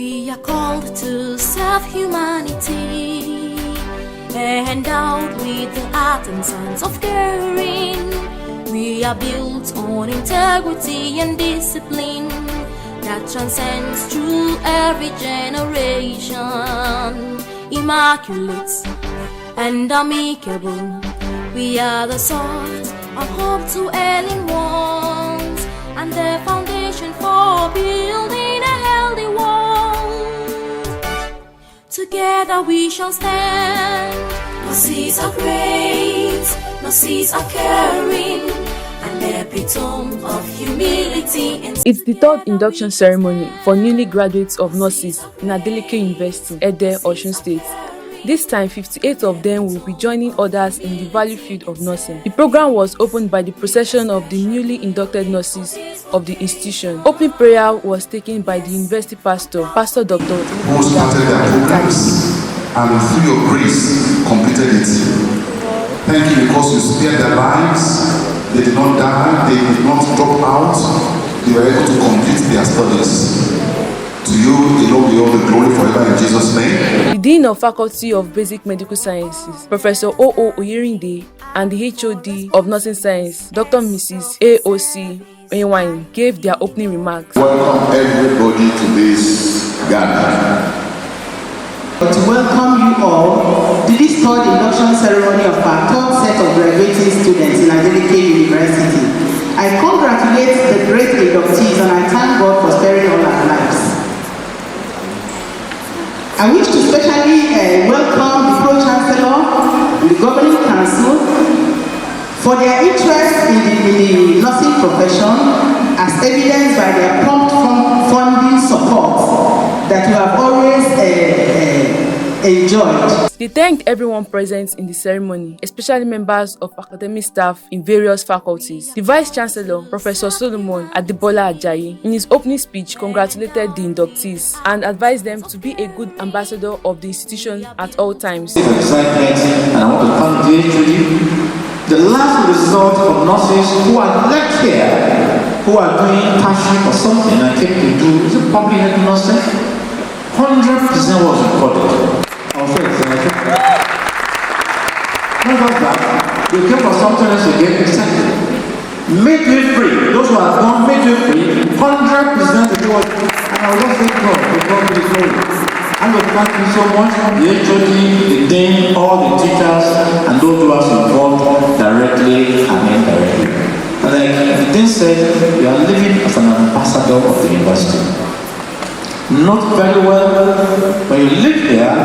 We are called to serve humanity, endowed with the art and science of caring. We are built on integrity and discipline that transcends through every generation. Immaculate and amicable, we are the source of hope to ailing ones and the foundation for building a healthy world. Together we shall stand. Nurses are great, nurses are caring, an epitome of humility. It's the third induction ceremony for newly graduates of nurses in Adeleke University, Ede, Osun State. This time, 58 of them will be joining others in the value field of nursing. The program was opened by the procession of the newly inducted nurses of the institution. Opening prayer was taken by the university pastor, Pastor Dr. Who started their programs and through your grace completed it. Thank you because you spared their lives. They did not die, they did not drop out. They were able to complete their studies. To you, alone be all the glory forever in Jesus' name. The Dean of Faculty of Basic Medical Sciences, Professor O.O. Oyerinde, and the HOD of Nursing Science, Dr. Mrs. A.O.C. Onyewanyi, gave their opening remarks. Welcome everybody to this gathering. To welcome you all to this third induction ceremony of our third set of graduating students in Adeleke University. I congratulate the great inductees and I thank God for sparing all our lives. I wish to especially welcome the Pro-Chancellor and the Governing Council for their interest in the nursing profession as evidenced by their prompt funding support that we have always enjoyed. They thanked everyone present in the ceremony, especially members of academic staff in various faculties. The Vice-Chancellor, Professor Solomon Adebola Ajayi, in his opening speech congratulated the inductees and advised them to be a good ambassador of the institution at all times. Excitement, and I want to thank the last result of nurses who are left here, who are doing tertiary or something I came to do, is it public health nursing? 100% was recorded. Not just that, they came for something else again, exactly. Midwifery, those who are done midwifery, 100% of it was, and I will just thank God for God to the glory. I will thank you so much, the HOD, the dean, all the teachers, and those who are involved directly and indirectly. And like the dean said, you are living as an ambassador of the university. Not very well, when you live here,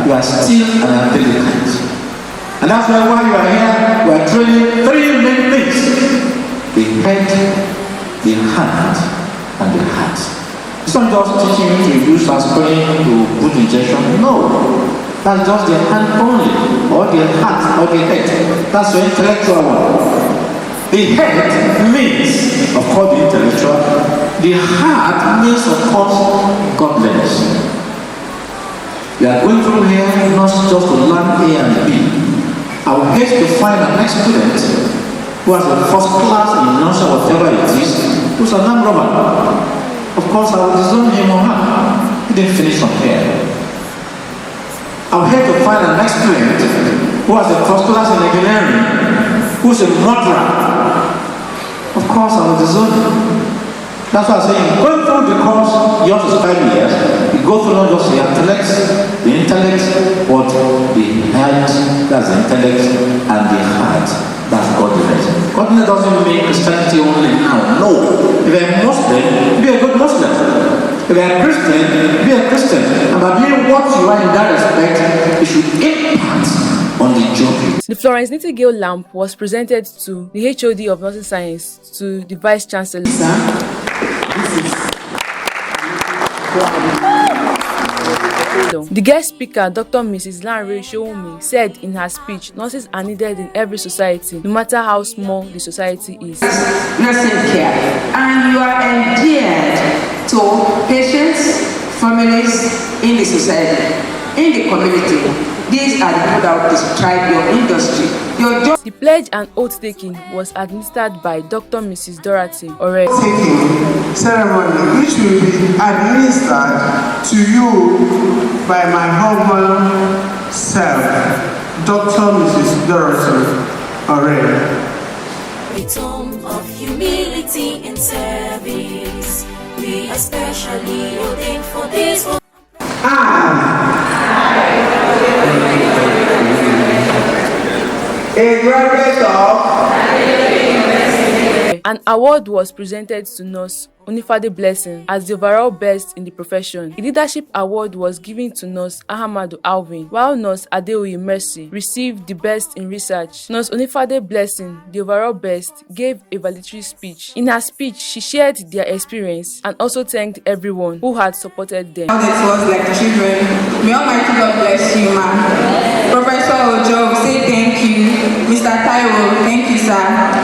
you are still an Adeleke. And that's why while you are here, we are training three main things: the head, the hand, and the heart. It's not just teaching you to use aspirin to put injection. No, that's just the hand only, or the heart, or the head. That's the intellectual one. The head means, of course, the intellectual. The heart means, of course, godliness. We are going through here not just to learn A and B. I would hate to find an ex-student who has a first class in nursing, whatever it is, who's a non-robber. Of course, I would disown him or her. He didn't finish from here. I would hate to find an ex-student who has a first class in engineering, who's a murderer. Of course, I would disown him. That's why I'm saying, going through the course, yours is 5 years, you go through not just the intellect, but the head, that's the intellect, and the heart, that's godliness. Godliness doesn't mean Christianity only now, no. If you're a Muslim, be a good Muslim. If you're a Christian, be a Christian. And by being what you are in that respect, it should impact on the job. The Florence Nightingale lamp was presented to the HOD of Nursing Science, to the Vice-Chancellor. The guest speaker, Dr. Mrs. Lanre Showumi, said in her speech, nurses are needed in every society, no matter how small the society is. Nursing care, and you are endeared to patients, families in the society, in the community. These are the people that will describe your industry. Your job. The pledge and oath taking was administered by Dr. Mrs. Dorothy Ore. Taking ceremony which will be administered to you by my humble self, Dr. Mrs. Dorothy Ore. A tone of humility and service. We are specially ordained for this. A graduate of An award was presented to Nurse Onifade Blessing as the overall best in the profession. A leadership award was given to Nurse Ahamadu Alvin, while Nurse Adeleke Mercy received the best in research. Nurse Onifade Blessing, the overall best, gave a valedictory speech. In her speech, she shared their experience and also thanked everyone who had supported them. It was like children. May Almighty God bless you, ma'am. Professor Ojo, we say thank you. Mr. Taiwo, thank you, sir.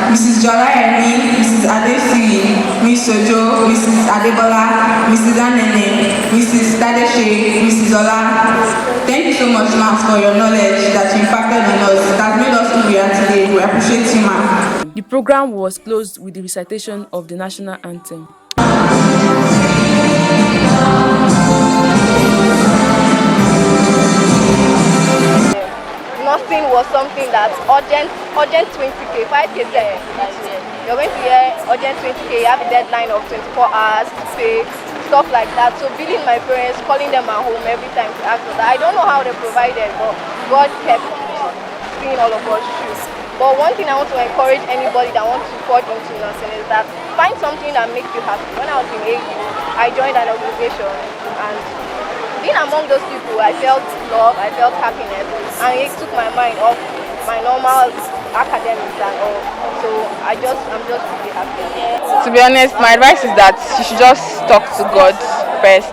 Mrs. Jolayemi, Mrs. Adesi, Miss Ojo, Mrs. Adebola, Mrs. Anene, Mrs. Tadeshe, Mrs. Ola. Thank you so much, ma'am, for your knowledge that you impacted on us. That made us who we are today. We appreciate you, ma'am. The program was closed with the recitation of the national anthem. Nursing was something that's urgent 20k, 5k there. You're going to hear urgent 20k, you have a deadline of 24 hours to pay, stuff like that. So billing my parents, calling them at home every time to ask for that. I don't know how they provided, but God kept seeing all of us through. But one thing I want to encourage anybody that wants to forge into nursing is that find something that makes you happy. When I was in AU, I joined an organization, and being among those people, I felt love, I felt happiness, and it took my mind off my normal academics and all. So I'm just really happy. To be honest, my advice is that you should just talk to God first.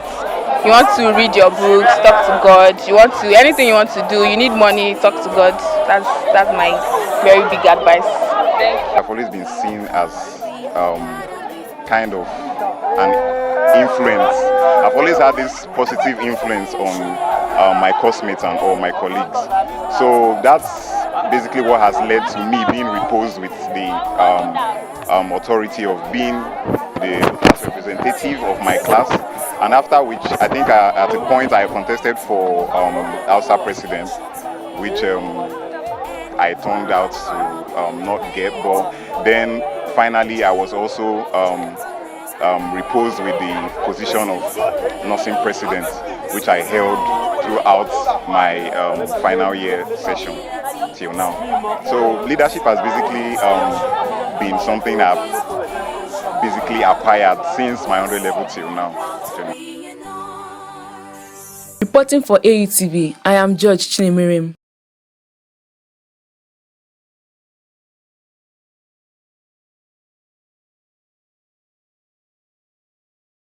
You want to read your books, talk to God. Anything you want to do, you need money, talk to God. That's my very big advice. I've always been seen as kind of an influence. I've always had this positive influence on my classmates and all my colleagues. So that's basically what has led to me being reposed with the authority of being the class representative of my class. And after which, I think at a point I contested for Hausa president, which I turned out to not get. But then finally I was also reposed with the position of nursing president, which I held throughout my final year session till now. So leadership has basically been something I've basically acquired since my 100 level till now. Reporting for AUTV, I am George Chinemirim.